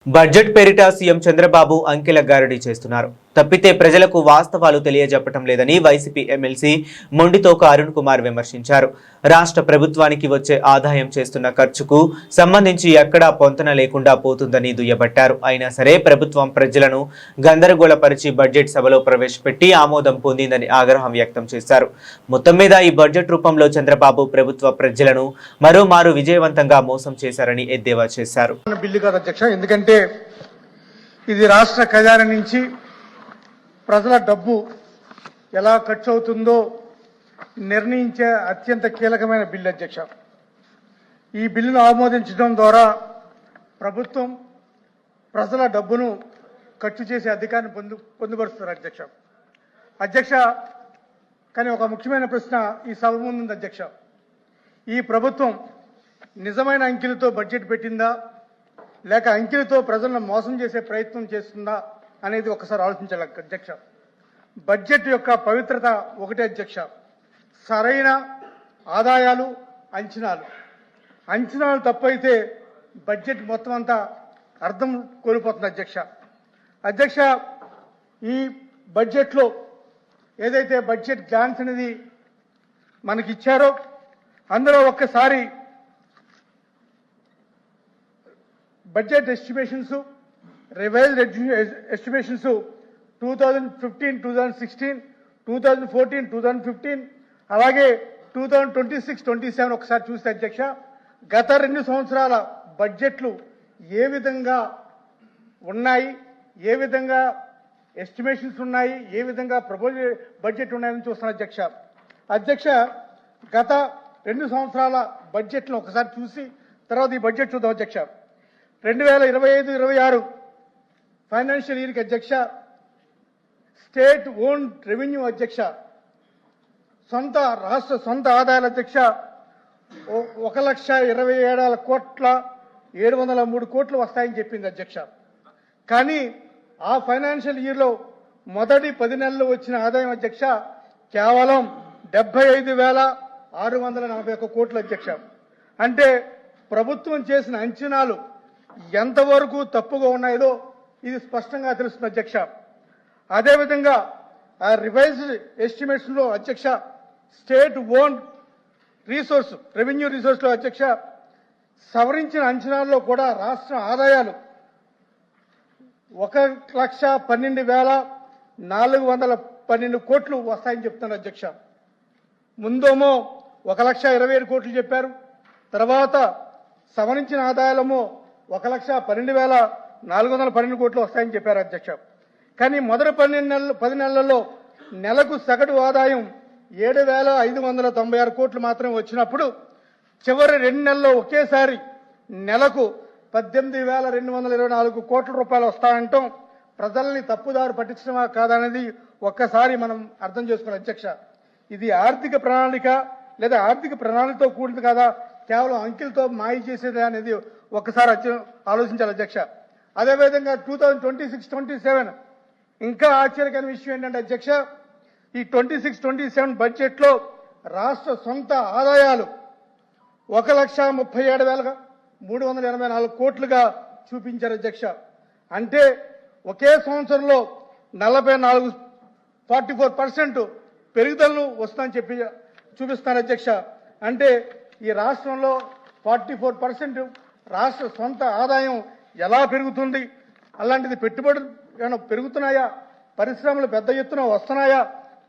Budget పేరిట CM Chandrababu అంకెల గారడీ చేస్తున్నారు. తప్పితే ప్రజలకు వాస్తవాలు తెలియజెప్పటం లేదని వైసీపీ ఎమ్మెల్సీ మొండితోక అరుణ్ కుమార్ విమర్శించారు. రాష్ట్ర ప్రభుత్వానికి వచ్చే ఆదాయం చేస్తున్న ఖర్చుకు సంబంధించి ఎక్కడా పొంతన లేకుండా పోతుందని దుయ్యబట్టారు. అయినా సరే ప్రభుత్వం ప్రజలను గందరగోళపరిచి బడ్జెట్ సభలో ప్రవేశపెట్టి ఆమోదం పొందిందని ఆగ్రహం వ్యక్తం చేశారు. మొత్తం మీద ఈ బడ్జెట్ రూపంలో చంద్రబాబు ప్రభుత్వ ప్రజలను మరోమారు విజయవంతంగా మోసం చేశారని ఎద్దేవా చేశారు. ఎందుకంటే ఇది రాష్ట్ర ఖజానా నుంచి ప్రజల డబ్బు ఎలా ఖర్చు అవుతుందో నిర్ణయించే అత్యంత కీలకమైన బిల్లు అధ్యక్ష. ఈ బిల్లును ఆమోదించడం ద్వారా ప్రభుత్వం ప్రజల డబ్బును ఖర్చు చేసే అధికారాన్ని పొందుపరుస్తున్నారు అధ్యక్ష. కానీ ఒక ముఖ్యమైన ప్రశ్న ఈ సభ ముందుంది అధ్యక్ష. ఈ ప్రభుత్వం నిజమైన అంకెలతో బడ్జెట్ పెట్టిందా లేక అంకెలతో ప్రజలను మోసం చేసే ప్రయత్నం చేస్తుందా అనేది ఒకసారి ఆలోచించాలి అధ్యక్ష. బడ్జెట్ యొక్క పవిత్రత ఒకటే అధ్యక్ష, సరైన ఆదాయాలు అంచనాలు తప్పైతే బడ్జెట్ మొత్తం అంతా అర్థం కోల్పోతుంది అధ్యక్ష. ఈ బడ్జెట్లో ఏదైతే బడ్జెట్ గ్లాన్స్ అనేది మనకి ఇచ్చారో అందులో ఒక్కసారి బడ్జెట్ ఎస్టిమేషన్స్, రివైజ్డ్ ఎస్టిమేషన్స్ 2015-2016, 2014-2015 అలాగే 2026-27 ఒకసారి చూస్తే అధ్యక్ష, గత 2 సంవత్సరాల బడ్జెట్లు ఏ విధంగా ఉన్నాయి, ఏ విధంగా ఎస్టిమేషన్స్ ఉన్నాయి, ఏ విధంగా ప్రపోజల్ బడ్జెట్ ఉన్నాయని చూస్తాను అధ్యక్ష. గత 2 సంవత్సరాల బడ్జెట్ను ఒకసారి చూసి తర్వాత ఈ బడ్జెట్ చూద్దాం అధ్యక్ష. 2025-26 ఫైనాన్షియల్ ఇయర్కి అధ్యక్ష, స్టేట్ ఓన్ రెవెన్యూ అధ్యక్ష, రాష్ట్ర సొంత ఆదాయాల అధ్యక్ష 1,27,703 కోట్లు వస్తాయని చెప్పింది అధ్యక్ష. కానీ ఆ ఫైనాన్షియల్ ఇయర్లో మొదటి 10 నెలలు వచ్చిన ఆదాయం అధ్యక్ష కేవలం 75,641 కోట్లు అధ్యక్ష. అంటే ప్రభుత్వం చేసిన అంచనాలు ఎంతవరకు తప్పుగా ఉన్నాయో ఇది స్పష్టంగా తెలుస్తుంది అధ్యక్ష. అదేవిధంగా ఆ రివైజ్డ్ ఎస్టిమేట్స్ లో అధ్యక్ష state own resource revenue resource లో అధ్యక్ష సవరించిన అంచనాల్లో కూడా రాష్ట్ర ఆదాయాలు 1,12,412 కోట్లు వస్తాయని చెప్తున్నారు అధ్యక్ష. ముందేమో 1,27,000 కోట్లు చెప్పారు, తర్వాత సవరించిన ఆదాయాలేమో 1,12,412 కోట్లు వస్తాయని చెప్పారు అధ్యక్ష. కానీ మొదటి 10 నెలల్లో నెలకు సగటు ఆదాయం 7,596 కోట్లు మాత్రమే వచ్చినప్పుడు చివరి 2 నెలల్లో ఒకేసారి నెలకు 18,224 కోట్ల రూపాయలు వస్తాయంటాం ప్రజల్ని తప్పుదారి పట్టించడమా కాదనేది ఒక్కసారి మనం అర్థం చేసుకోవాలి అధ్యక్ష. ఇది ఆర్థిక ప్రణాళిక లేదా ఆర్థిక ప్రణాళికతో కూడింది కదా, కేవలం అంకెలతో మాయ చేసేది అనేది ఒక్కసారి ఆలోచించాలి అధ్యక్ష. అదేవిధంగా 2026-27 ఇంకా ఆశ్చర్యకరమైన విషయం ఏంటంటే అధ్యక్ష, ఈ 26-27 బడ్జెట్లో రాష్ట్ర సొంత ఆదాయాలు 1,37,384 కోట్లుగా చూపించారు అధ్యక్ష. అంటే ఒకే సంవత్సరంలో 44% పెరుగుదలను వస్తుందని చెప్పి చూపిస్తున్నారు అధ్యక్ష. అంటే ఈ రాష్ట్రంలో 44% రాష్ట్ర సొంత ఆదాయం ఎలా పెరుగుతుంది, అలాంటిది పెట్టుబడులు ఏమైనా పెరుగుతున్నాయా, పరిశ్రమలు పెద్ద ఎత్తున వస్తున్నాయా,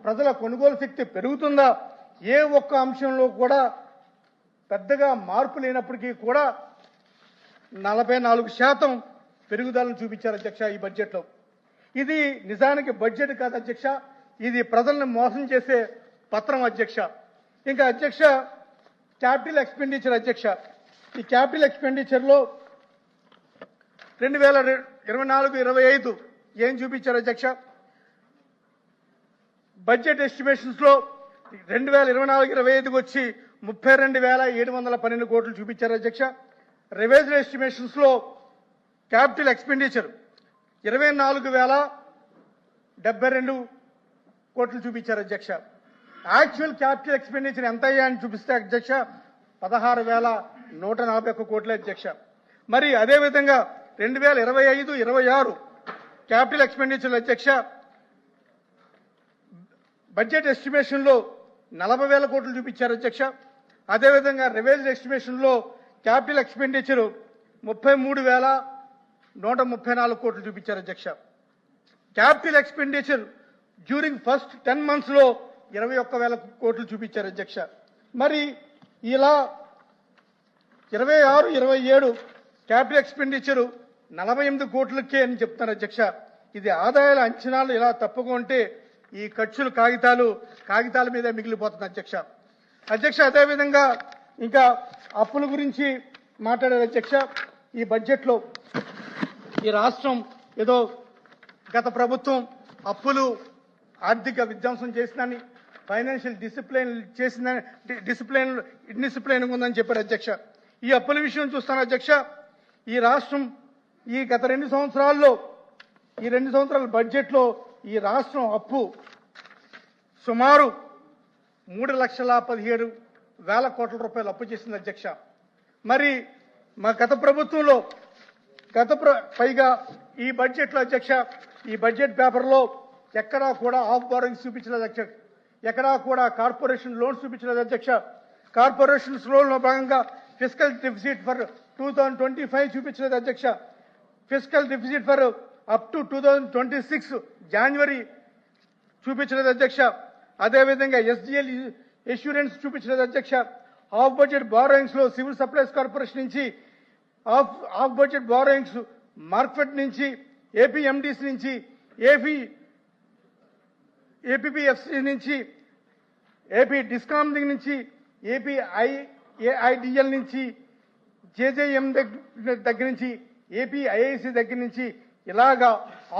ప్రజల కొనుగోలు శక్తి పెరుగుతుందా, ఏ ఒక్క అంశంలో కూడా పెద్దగా మార్పు లేనప్పటికీ కూడా 44% పెరుగుదలను చూపించారు అధ్యక్ష ఈ బడ్జెట్లో. ఇది నిజానికి బడ్జెట్ కాదు అధ్యక్ష, ఇది ప్రజల్ని మోసం చేసే పత్రం అధ్యక్ష. ఇంకా అధ్యక్ష క్యాపిటల్ ఎక్స్పెండిచర్ అధ్యక్ష, ఈ క్యాపిటల్ ఎక్స్పెండిచర్లో 2024-25 ఏం చూపించారు అధ్యక్ష? బడ్జెట్ ఎస్టిమేషన్స్ లో 2024-25 వచ్చి 32,712 కోట్లు చూపించారు అధ్యక్ష. రివైజ్డ్ ఎస్టిమేషన్స్ లో క్యాపిటల్ ఎక్స్పెండిచర్ 24,072 కోట్లు చూపించారు అధ్యక్ష. యాక్చువల్ క్యాపిటల్ ఎక్స్పెండిచర్ ఎంత అయ్యాయని చూపిస్తే అధ్యక్ష 16,141 కోట్ల అధ్యక్ష. మరి అదేవిధంగా 2025-26 క్యాపిటల్ ఎక్స్పెండిచర్ అధ్యక్ష బడ్జెట్ ఎస్టిమేషన్ లో 40,000 కోట్లు చూపించారు అధ్యక్ష. అదేవిధంగా రివైజ్డ్ ఎస్టిమేషన్ లో క్యాపిటల్ ఎక్స్పెండిచర్ 33,134 కోట్లు చూపించారు అధ్యక్ష. Capital expenditure during first 10 months లో 21,000 కోట్లు చూపించారు అధ్యక్ష. మరి ఇలా 26-27 క్యాపిటల్ ఎక్స్పెండిచర్ 48 కోట్లకే అని చెప్తున్నారు అధ్యక్ష. ఇది ఆదాయాల అంచనాలు ఇలా తప్పుగా ఉంటే ఈ ఖర్చులు కాగితాల మీద మిగిలిపోతుంది అధ్యక్ష. అదేవిధంగా ఇంకా అప్పుల గురించి మాట్లాడారు అధ్యక్ష. ఈ బడ్జెట్ లో ఈ రాష్ట్రం ఏదో గత ప్రభుత్వం అప్పులు ఆర్థిక విధ్వంసం చేసిందని, ఫైనాన్షియల్ డిసిప్లిన్ ఉందని చెప్పారు అధ్యక్ష. ఈ అప్పుల విషయం చూస్తాను అధ్యక్ష. ఈ రాష్ట్రం ఈ గత 2 సంవత్సరాల బడ్జెట్ లో ఈ రాష్ట్రం అప్పు సుమారు 3,17,000 కోట్ల రూపాయలు అప్పు చేసింది అధ్యక్ష. మరి మా గత ప్రభుత్వంలో పైగా ఈ బడ్జెట్ లో అధ్యక్ష, ఈ బడ్జెట్ పేపర్ లో ఎక్కడా కూడా ఆఫ్ బారోయింగ్స్ చూపించలేదు అధ్యక్ష. ఎక్కడా కూడా కార్పొరేషన్ లోన్స్ చూపించలేదు అధ్యక్ష. కార్పొరేషన్ లోన్ లో భాగంగా ఫిస్కల్ డెఫిసిట్ ఫర్ 2025 చూపించలేదు అధ్యక్ష. Fiscal deficit for up to 2026 జనవరి చూపించలేదు అధ్యక్ష. అదేవిధంగా ఎస్డిఎల్ ఇన్సూరెన్స్ చూపించలేదు అధ్యక్ష. ఆఫ్ బడ్జెట్ బారోయింగ్స్ లో సివిల్ సప్లైస్ కార్పొరేషన్ నుంచి, ఆఫ్ బడ్జెట్ బారోయింగ్స్ మార్కెట్ నుంచి, ఏపీఎండిసి నుంచి, ఏపీఎఫ్సి నుంచి, ఏపీ డిస్కామ్ నుంచి, ఏఐడిఎల్ నుంచి, జేజేఎం దగ్గర నుంచి, ఏపీఐఐసి దగ్గర నుంచి ఇలాగా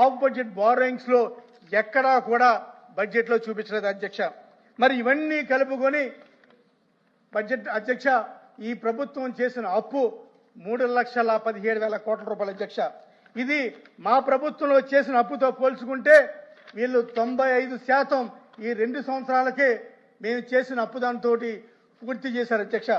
ఆఫ్ బడ్జెట్ బారోయింగ్స్ లో ఎక్కడా కూడా బడ్జెట్ లో చూపించలేదు అధ్యక్ష. మరి ఇవన్నీ కలుపుకొని బడ్జెట్ అధ్యక్ష ఈ ప్రభుత్వం చేసిన అప్పు 3,17,000 కోట్ల రూపాయలు అధ్యక్ష. ఇది మా ప్రభుత్వంలో చేసిన అప్పుతో పోల్చుకుంటే వీళ్ళు 95% ఈ 2 సంవత్సరాలకే మేము చేసిన అప్పు దాంతో పూర్తి చేశారు అధ్యక్ష.